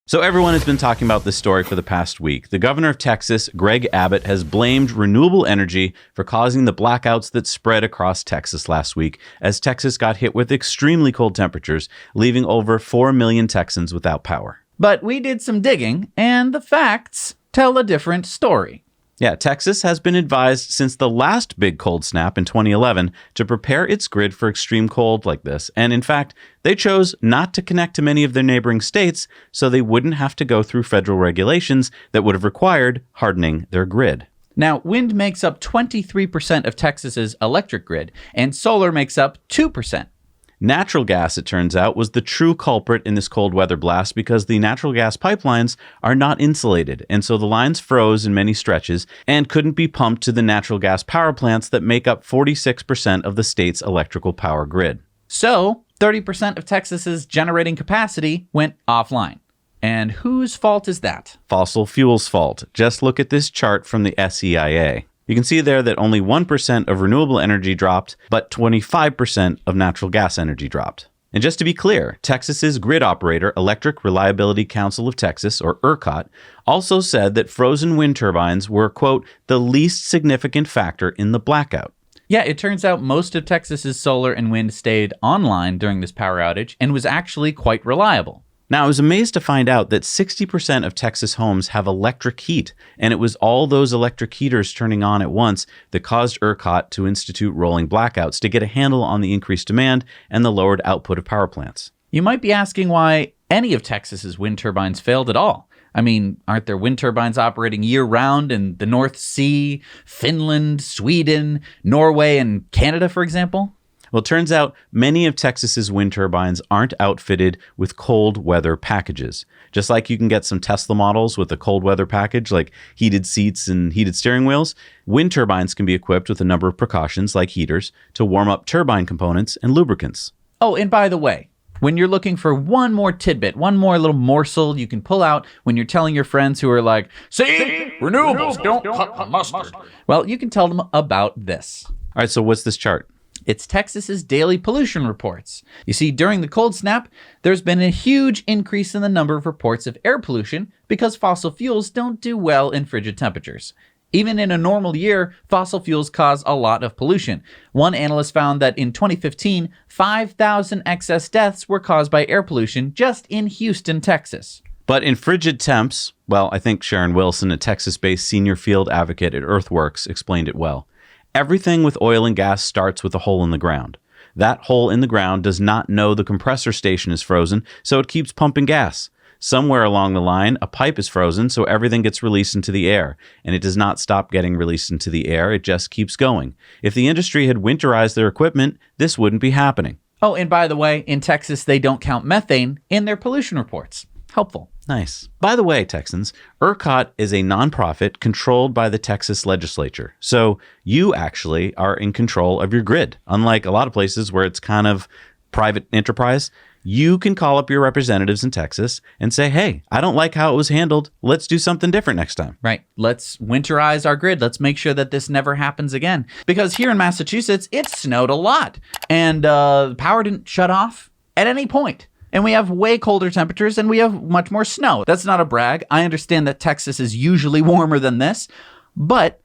So everyone has been talking about this story for the past week. The governor of Texas, Greg Abbott, has blamed renewable energy for causing the blackouts that spread across Texas last week as Texas got hit with extremely cold temperatures, leaving over 4 million Texans without power. But we did some digging, and the facts tell a different story. Yeah, Texas has been advised since the last big cold snap in 2011 to prepare its grid for extreme cold like this. And in fact, they chose not to connect to many of their neighboring states so they wouldn't have to go through federal regulations that would have required hardening their grid. Now, wind makes up 23% of Texas's electric grid, and solar makes up 2%. Natural gas, it turns out, was the true culprit in this cold weather blast because the natural gas pipelines are not insulated, and so the lines froze in many stretches and couldn't be pumped to the natural gas power plants that make up 46% of the state's electrical power grid. So, 30% of Texas's generating capacity went offline. And whose fault is that? Fossil fuels' fault. Just look at this chart from the SEIA. You can see there that only 1% of renewable energy dropped, but 25% of natural gas energy dropped. And just to be clear, Texas's grid operator, Electric Reliability Council of Texas, or ERCOT, also said that frozen wind turbines were, quote, the least significant factor in the blackout. Yeah, it turns out most of Texas's solar and wind stayed online during this power outage and was actually quite reliable. Now, I was amazed to find out that 60% of Texas homes have electric heat, and it was all those electric heaters turning on at once that caused ERCOT to institute rolling blackouts to get a handle on the increased demand and the lowered output of power plants. You might be asking why any of Texas's wind turbines failed at all. I mean, aren't there wind turbines operating year-round in the North Sea, Finland, Sweden, Norway, and Canada, for example? Well, it turns out many of Texas's wind turbines aren't outfitted with cold weather packages. Just like you can get some Tesla models with a cold weather package like heated seats and heated steering wheels, wind turbines can be equipped with a number of precautions like heaters to warm up turbine components and lubricants. Oh, and by the way, when you're looking for one more tidbit, one more little morsel you can pull out when you're telling your friends who are like, see, renewables don't cut the mustard. Well, you can tell them about this. All right, so what's this chart? It's Texas's daily pollution reports. You see, during the cold snap, there's been a huge increase in the number of reports of air pollution because fossil fuels don't do well in frigid temperatures. Even in a normal year, fossil fuels cause a lot of pollution. One analyst found that in 2015, 5,000 excess deaths were caused by air pollution just in Houston, Texas. But in frigid temps, well, I think Sharon Wilson, a Texas-based senior field advocate at Earthworks, explained it well. Everything with oil and gas starts with a hole in the ground. That hole in the ground does not know the compressor station is frozen, so it keeps pumping gas. Somewhere along the line, a pipe is frozen, so everything gets released into the air. And it does not stop getting released into the air, it just keeps going. If the industry had winterized their equipment, this wouldn't be happening. Oh, and by the way, in Texas, they don't count methane in their pollution reports. Helpful. Nice. By the way, Texans, ERCOT is a nonprofit controlled by the Texas legislature. So you actually are in control of your grid. Unlike a lot of places where it's kind of private enterprise, you can call up your representatives in Texas and say, hey, I don't like how it was handled. Let's do something different next time. Right. Let's winterize our grid. Let's make sure that this never happens again. Because here in Massachusetts, it snowed a lot. And the power didn't shut off at any point. And we have way colder temperatures and we have much more snow. That's not a brag. I understand that Texas is usually warmer than this, but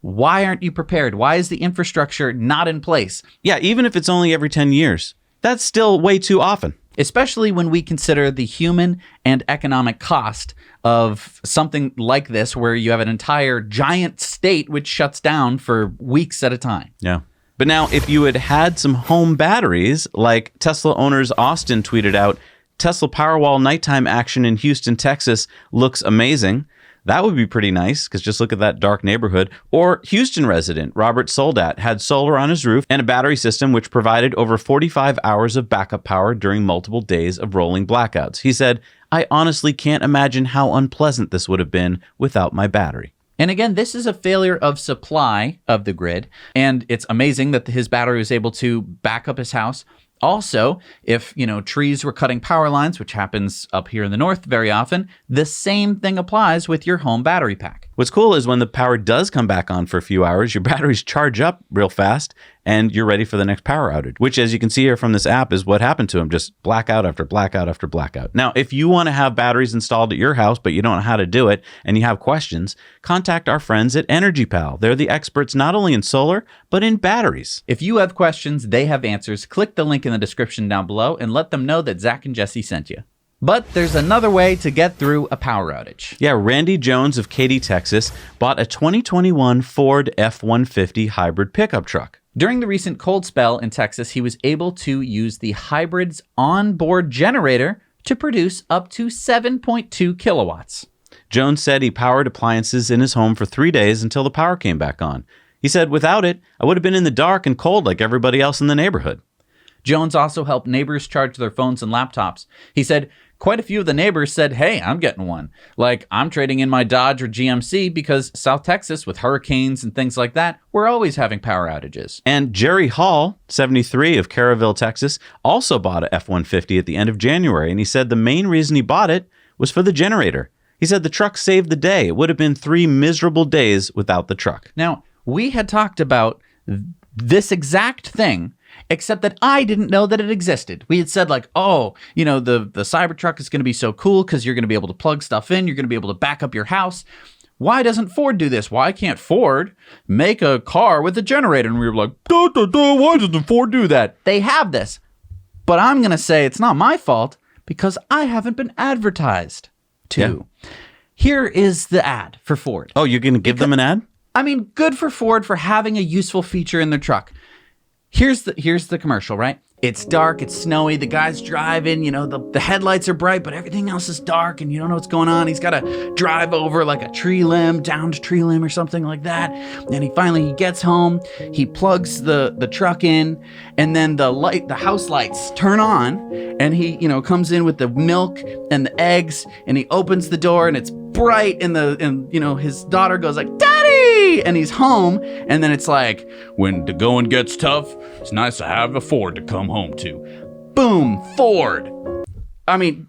why aren't you prepared? Why is the infrastructure not in place? Yeah, even if it's only every 10 years, that's still way too often. Especially when we consider the human and economic cost of something like this, where you have an entire giant state which shuts down for weeks at a time. Yeah. But now, if you had had some home batteries, like Tesla owners Austin tweeted out, Tesla Powerwall nighttime action in Houston, Texas looks amazing. That would be pretty nice, because just look at that dark neighborhood. Or Houston resident Robert Soldat had solar on his roof and a battery system which provided over 45 hours of backup power during multiple days of rolling blackouts. He said, I honestly can't imagine how unpleasant this would have been without my battery. And again, this is a failure of supply of the grid, and it's amazing that his battery was able to back up his house. Also, if, trees were cutting power lines, which happens up here in the north very often, the same thing applies with your home battery pack. What's cool is when the power does come back on for a few hours, your batteries charge up real fast and you're ready for the next power outage, which, as you can see here from this app, is what happened to him. Just blackout after blackout after blackout. Now, if you want to have batteries installed at your house, but you don't know how to do it and you have questions, contact our friends at EnergyPal. They're the experts not only in solar, but in batteries. If you have questions, they have answers. Click the link in the description down below and let them know that Zach and Jesse sent you. But there's another way to get through a power outage. Yeah, Randy Jones of Katy, Texas, bought a 2021 Ford F-150 hybrid pickup truck. During the recent cold spell in Texas, he was able to use the hybrid's onboard generator to produce up to 7.2 kilowatts. Jones said he powered appliances in his home for 3 days until the power came back on. He said, "Without it, I would have been in the dark and cold like everybody else in the neighborhood." Jones also helped neighbors charge their phones and laptops. He said, quite a few of the neighbors said, "Hey, I'm getting one. Like, I'm trading in my Dodge or GMC because South Texas, with hurricanes and things like that, we're always having power outages." And Jerry Hall, 73, of Caraville, Texas, also bought a F-150 at the end of January, and he said the main reason he bought it was for the generator. He said the truck saved the day. It would have been 3 miserable days without the truck. Now, we had talked about this exact thing, except that I didn't know that it existed. We had said like, oh, you know, the Cybertruck is going to be so cool because you're going to be able to plug stuff in. You're going to be able to back up your house. Why doesn't Ford do this? Why can't Ford make a car with a generator? And we were like, why doesn't Ford do that? They have this. But I'm going to say it's not my fault because I haven't been advertised to. Yeah. Here is the ad for Ford. Oh, you're going to give them an ad? I mean, good for Ford for having a useful feature in their truck. Here's the commercial, right? It's dark, it's snowy, the guy's driving, you know, the headlights are bright, but everything else is dark and you don't know what's going on. He's got to drive over like a tree limb, downed tree limb or something like that. And he gets home, he plugs the truck in, and then the house lights turn on, and he, you know, comes in with the milk and the eggs, and he opens the door and it's bright, and you know, his daughter goes like, "Daddy!" And he's home, and then it's like, when the going gets tough, it's nice to have a Ford to come home to. Boom, Ford. I mean,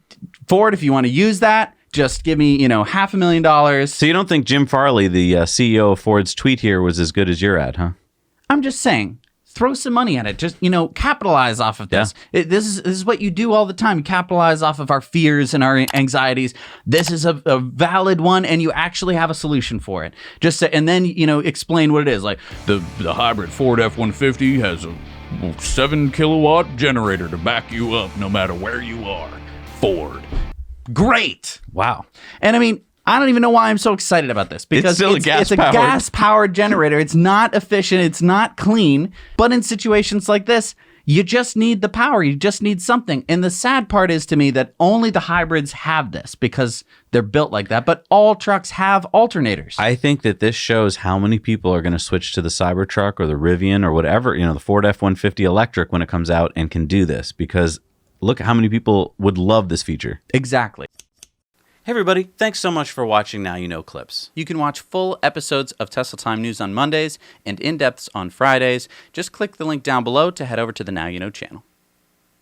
Ford, if you want to use that, just give me, you know, $500,000. So you don't think Jim Farley, the CEO of Ford's tweet here, was as good as your ad, huh? I'm just saying, throw some money at it. Just, you know, capitalize off of this. Yeah. This is what you do all the time. You capitalize off of our fears and our anxieties. This is a valid one, and you actually have a solution for it. Just say, and then, you know, explain what it is. Like, the hybrid Ford F-150 has a 7 kilowatt generator to back you up no matter where you are. Ford. Great. Wow. And I mean, I don't even know why I'm so excited about this, because it's a gas-powered generator. It's not efficient. It's not clean. But in situations like this, you just need the power. You just need something. And the sad part is to me that only the hybrids have this because they're built like that. But all trucks have alternators. I think that this shows how many people are going to switch to the Cybertruck or the Rivian or whatever, you know, the Ford F-150 electric when it comes out and can do this, because look at how many people would love this feature. Exactly. Hey everybody, thanks so much for watching Now You Know Clips. You can watch full episodes of Tesla Time News on Mondays and in-depths on Fridays. Just click the link down below to head over to the Now You Know channel.